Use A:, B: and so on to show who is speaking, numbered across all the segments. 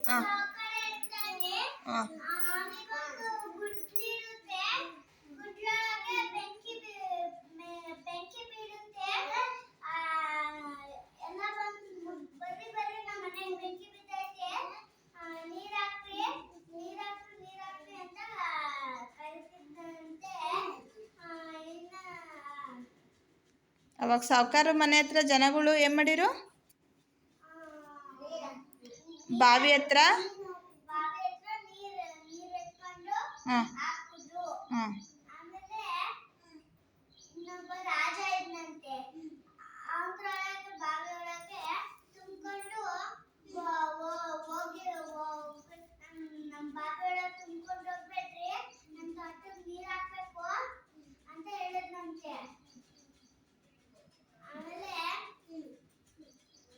A: ಹಾಂ ಹಾಂ ಅವಾಗ ಸಾವುಕಾರ ಮನೆ ಹತ್ರ ಜನಗಳು ಏನು ಮಾಡಿರು? ಬಾವಿ ಹತ್ರ ಹಾಂ ಹಾಂ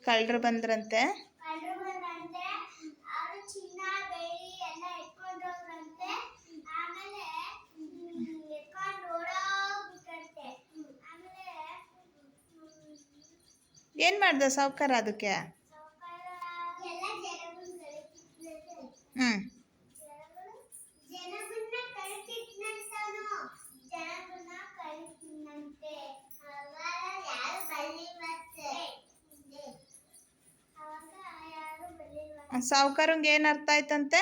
A: ಕಳ್ಳರು ಬಂದ್ರಂತೆ. ಏನು ಮಾಡ್ದ ಸಾವುಕಾರ ಅದಕ್ಕೆ? ಹ್ಞೂ ಸಾವುಕಾರಂಗೆ ಏನು ಅರ್ಥ ಆಯ್ತಂತೆ?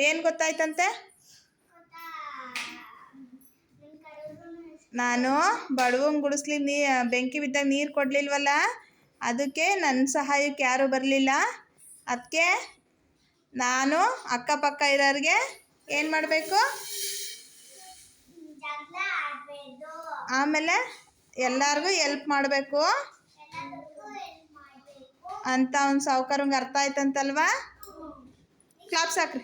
A: ಏನು ಗೊತ್ತಾಯ್ತಂತೆ? ನಾನು ಬಡವಂಗೆ ಗುಡಿಸ್ಲಿ ಬೆಂಕಿ ಬಿದ್ದಾಗ ನೀರು ಕೊಡಲಿಲ್ವಲ್ಲ, ಅದಕ್ಕೆ ನನ್ನ ಸಹಾಯಕ್ಕೆ ಯಾರೂ ಬರಲಿಲ್ಲ. ಅದಕ್ಕೆ ನಾನು ಅಕ್ಕಪಕ್ಕ ಇರೋರಿಗೆ ಏನು ಮಾಡಬೇಕು? ಆಮೇಲೆ ಎಲ್ಲರಿಗೂ ಎಲ್ಪ್ ಮಾಡಬೇಕು ಅಂತ ಅವ್ನು ಸಾವುಕಾರಂಗೆ ಅರ್ಥ ಆಯ್ತಂತಲ್ವಾ? ಕ್ಲಾಪ್ಸ್ ಹಾಕ್ರಿ.